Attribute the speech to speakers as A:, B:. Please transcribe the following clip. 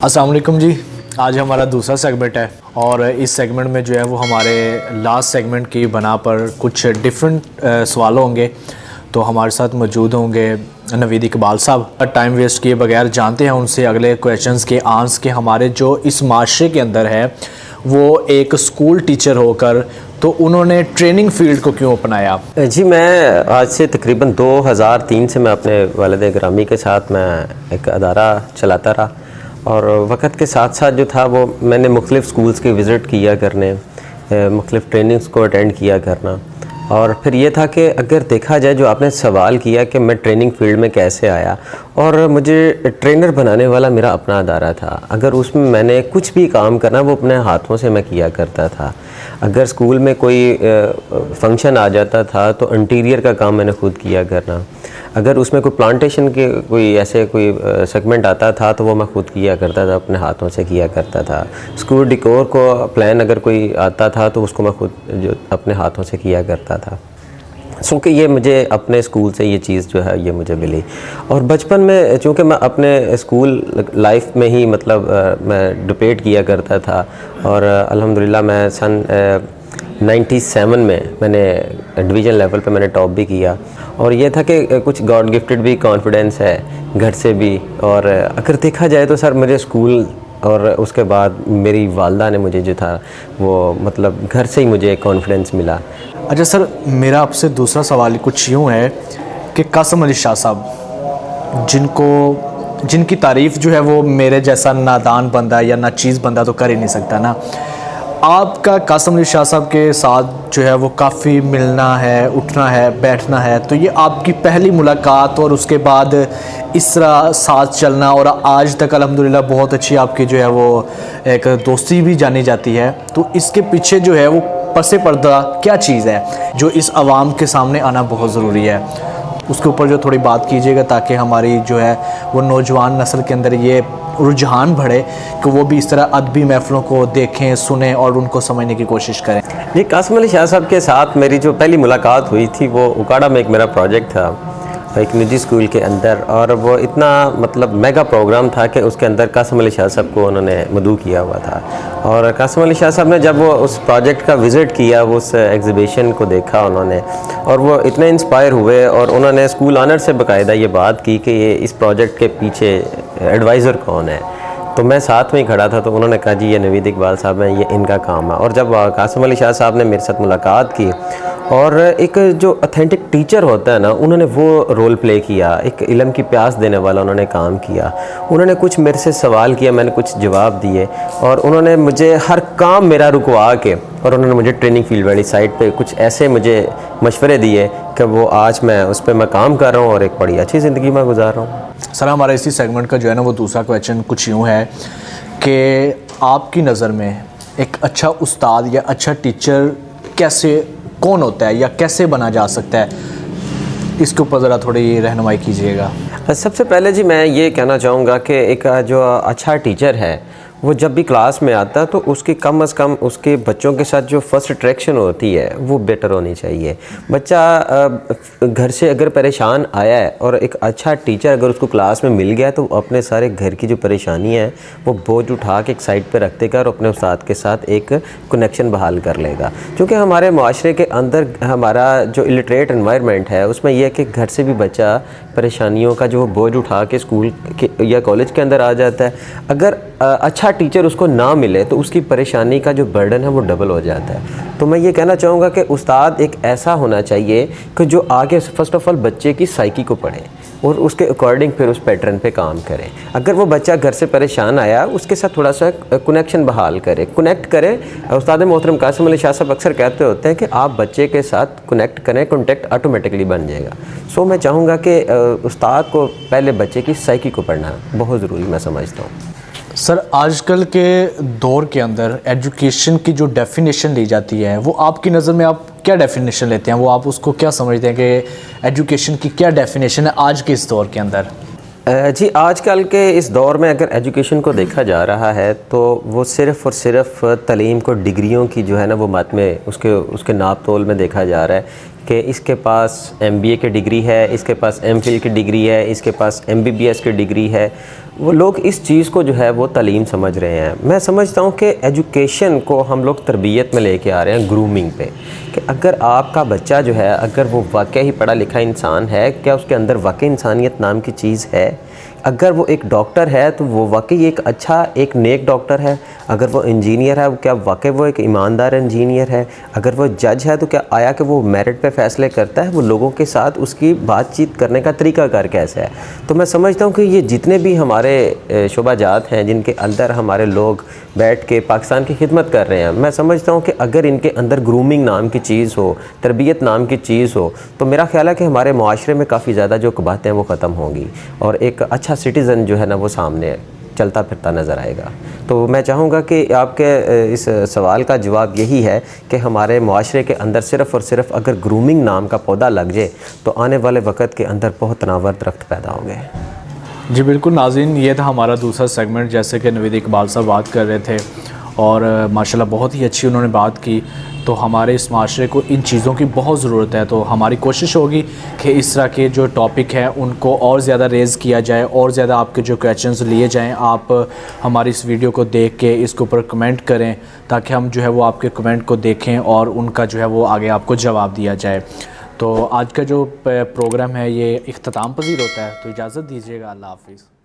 A: अस्सलाम वालेकुम जी। आज हमारा दूसरा सेगमेंट है और इस सेगमेंट में जो है वो हमारे लास्ट सेगमेंट की बना पर कुछ डिफरेंट सवाल होंगे। तो हमारे साथ मौजूद होंगे नवीद इकबाल साहब। टाइम वेस्ट किए बगैर जानते हैं उनसे अगले क्वेश्चंस के आंसर के हमारे जो इस माशरे के अंदर है वो एक स्कूल टीचर होकर तो उन्होंने ट्रेनिंग फील्ड को क्यों अपनाया।
B: जी, मैं आज से तकरीबन 2003 से मैं अपने वालिद ग्रामी के साथ मैं एक अदारा चलाता रहा और वक़्त के साथ साथ जो था वो मैंने मुख्तलिफ़ स्कूल्स की विज़िट किया करने, मुख्तलिफ़ ट्रेनिंग्स को अटेंड किया करना। और फिर ये था कि अगर देखा जाए जो आपने सवाल किया कि मैं ट्रेनिंग फील्ड में कैसे आया, और मुझे ट्रेनर बनाने वाला मेरा अपना अदारा था। अगर उसमें मैंने कुछ भी काम करना वो अपने हाथों से मैं किया करता था। अगर स्कूल में कोई फंक्शन आ जाता था तो इंटीरियर का काम मैंने खुद किया करना। अगर उसमें कोई प्लांटेशन के कोई ऐसे कोई सेगमेंट आता था तो वो मैं खुद किया करता था, अपने हाथों से किया करता था। स्कूल डिकोर को प्लान अगर कोई आता था तो उसको मैं खुद जो अपने हाथों से किया करता था। क्योंकि ये मुझे अपने स्कूल से ये चीज़ जो है ये मुझे मिली। और बचपन में चूँकि मैं अपने स्कूल लाइफ में ही मैं डिबेट किया करता था और अल्हम्दुलिल्लाह मैं सन 97 में मैंने डिवीज़न लेवल पे मैंने टॉप भी किया। और ये था कि कुछ गॉड गिफ्टेड भी कॉन्फिडेंस है घर से भी। और अगर देखा जाए तो सर मुझे स्कूल और उसके बाद मेरी वालदा ने मुझे जो था वो घर से ही मुझे कॉन्फिडेंस मिला।
A: अच्छा सर, मेरा आपसे दूसरा सवाल कुछ यूँ है कि कासिम अली शाह साहब जिनकी तारीफ़ जो है वो मेरे जैसा नादान बंदा या नाचीज़ बंदा तो कर ही नहीं सकता ना। आपका कासिम अली शाह साहब के साथ जो है वो काफ़ी मिलना है, उठना है, बैठना है, तो ये आपकी पहली मुलाकात और उसके बाद इस तरह साथ चलना और आज तक अल्हम्दुलिल्लाह बहुत अच्छी आपकी जो है वो एक दोस्ती भी जानी जाती है। तो इसके पीछे जो है वो पसे पर्दा क्या चीज़ है जो इस आवाम के सामने आना बहुत ज़रूरी है, उसके ऊपर जो थोड़ी बात कीजिएगा ताकि हमारी जो है वो नौजवान नस्ल के अंदर ये रुझान बढ़े कि वो भी इस तरह अदबी महफ़िलों को देखें, सुने और उनको समझने की कोशिश करें।
B: ये कासिम अली शाह साहब के साथ मेरी जो पहली मुलाकात हुई थी वो उकाड़ा में एक मेरा प्रोजेक्ट था एक निजी स्कूल के अंदर। और वो इतना मेगा प्रोग्राम था कि उसके अंदर कासिम अली शाह साहब को उन्होंने मदऊ किया हुआ था। और कासिम अली शाह साहब ने जब वो उस प्रोजेक्ट का विज़िट किया, वो उस एग्ज़िबिशन को देखा उन्होंने, और वो इतने इंस्पायर हुए और उन्होंने स्कूल ऑनर से बाकायदा ये बात की कि ये इस प्रोजेक्ट के पीछे एडवाइज़र कौन है। तो मैं साथ में ही खड़ा था तो उन्होंने कहा जी ये नवीद इकबाल साहब हैं, ये इनका काम है। और जब कासिम अली शाह साहब ने मेरे साथ मुलाकात की और एक जो ऑथेंटिक टीचर होता है ना, उन्होंने वो रोल प्ले किया, एक इल्म की प्यास देने वाला उन्होंने काम किया। उन्होंने कुछ मेरे से सवाल किया, मैंने कुछ जवाब दिए और उन्होंने मुझे हर काम मेरा रुकवा के और उन्होंने मुझे ट्रेनिंग फील्ड वाली साइड पे कुछ ऐसे मुझे मशवरे दिए कि वो आज मैं उस पर मैं काम कर रहा हूँ और एक बड़ी अच्छी ज़िंदगी में गुजार रहा हूँ।
A: सर, हमारा इसी सेगमेंट का जो है ना वो दूसरा क्वेश्चन कुछ यूँ है कि आपकी नज़र में एक अच्छा उस्ताद या अच्छा टीचर कौन होता है या कैसे बना जा सकता है, इसके ऊपर ज़रा थोड़ी रहनुमाई कीजिएगा।
B: सबसे पहले जी मैं ये कहना चाहूँगा कि एक जो अच्छा टीचर है वो जब भी क्लास में आता है तो उसकी कम से कम उसके बच्चों के साथ जो फर्स्ट अट्रैक्शन होती है वो बेटर होनी चाहिए। बच्चा घर से अगर परेशान आया है और एक अच्छा टीचर अगर उसको क्लास में मिल गया तो अपने सारे घर की जो परेशानी है वो बोझ उठा के एक साइड पे रख देगा और अपने उस्ताद के साथ एक कनेक्शन बहाल कर लेगा। क्योंकि हमारे माशरे के अंदर हमारा जो इलिटरेट एनवायरनमेंट है उसमें यह है कि घर से भी बच्चा परेशानियों का जो बोझ उठा के स्कूल के या कॉलेज के अंदर आ जाता है। अगर अच्छा टीचर उसको ना मिले तो उसकी परेशानी का जो बर्डन है वो डबल हो जाता है। तो मैं ये कहना चाहूँगा कि उस्ताद एक ऐसा होना चाहिए कि जो आगे फर्स्ट ऑफ ऑल बच्चे की साइकी को पढ़े और उसके अकॉर्डिंग फिर उस पैटर्न पे काम करें। अगर वो बच्चा घर से परेशान आया उसके साथ थोड़ा सा कनेक्शन बहाल करे, कनेक्ट करे। उस्ताद मोहतरम कासिम अली शाह साहब अक्सर कहते होते हैं कि आप बच्चे के साथ कनेक्ट करें, कॉन्टेक्ट ऑटोमेटिकली बन जाएगा। सो मैं चाहूँगा कि उस्ताद को पहले बच्चे की साइकी को पढ़ना बहुत ज़रूरी मैं समझता हूँ।
A: सर, आजकल के दौर के अंदर एजुकेशन की जो डेफिनेशन ली जाती है वो आपकी नज़र में आप क्या डेफिनेशन लेते हैं, वो आप उसको क्या समझते हैं कि एजुकेशन की क्या डेफिनेशन है आज के इस दौर के अंदर?
B: जी, आजकल के इस दौर में अगर एजुकेशन को देखा जा रहा है तो वो सिर्फ़ और सिर्फ तालीम को डिग्रियों की जो है ना वो मत में उसके नाप तोल में देखा जा रहा है कि इसके पास MBA की डिग्री है, इसके पास MPhil की डिग्री है, इसके पास MBBS की डिग्री है। वो लोग इस चीज़ को जो है वो तालीम समझ रहे हैं। मैं समझता हूँ कि एजुकेशन को हम लोग तरबियत में लेके आ रहे हैं ग्रूमिंग पे, कि अगर आपका बच्चा जो है अगर वो वाकई ही पढ़ा लिखा इंसान है, क्या उसके अंदर वाकई इंसानियत नाम की चीज़ है, अगर वो एक डॉक्टर है तो वो वाकई एक अच्छा एक नेक डॉक्टर है, अगर वो इंजीनियर है क्या वाकई वो एक ईमानदार इंजीनियर है, अगर वो जज है तो क्या आया कि वो मेरिट पे फ़ैसले करता है, वो लोगों के साथ उसकी बातचीत करने का तरीक़ाकार कैसा है। तो मैं समझता हूँ कि ये जितने भी हमारे शोबाजात हैं जिनके अंदर हमारे लोग बैठ के पाकिस्तान की खिदमत कर रहे हैं, मैं समझता हूँ कि अगर इनके अंदर ग्रूमिंग नाम की चीज़ हो, तरबियत नाम की चीज़ हो, तो मेरा ख्याल है कि हमारे माशरे में काफ़ी ज़्यादा जो कबाहतें हैं वो ख़त्म होंगी और एक अच्छा सिटीज़न जो है ना वो सामने चलता फिरता नज़र आएगा। तो मैं चाहूँगा कि आपके इस सवाल का जवाब यही है कि हमारे माशरे के अंदर सिर्फ़ और सिर्फ अगर ग्रूमिंग नाम का पौधा लग जाए तो आने वाले वक्त के अंदर बहुत तनावर दरख्त पैदा होंगे।
A: जी बिल्कुल नाज़रीन, ये था हमारा दूसरा सेगमेंट, जैसे कि नवीद इकबाल साहब बात कर रहे थे और माशाल्लाह बहुत ही अच्छी उन्होंने बात की। तो हमारे इस माशरे को इन चीज़ों की बहुत ज़रूरत है, तो हमारी कोशिश होगी कि इस तरह के जो टॉपिक हैं उनको और ज़्यादा रेज़ किया जाए और ज़्यादा आपके जो क्वेश्चंस लिए जाएं। आप हमारी इस वीडियो को देख के इसके ऊपर कमेंट करें ताकि हम जो है वो आपके कमेंट को देखें और उनका जो है वो आगे आपको जवाब दिया जाए। तो आज का जो प्रोग्राम है ये इख्तिताम पज़ीर होता है, तो इजाज़त दीजिएगा। अल्लाह हाफ़िज़।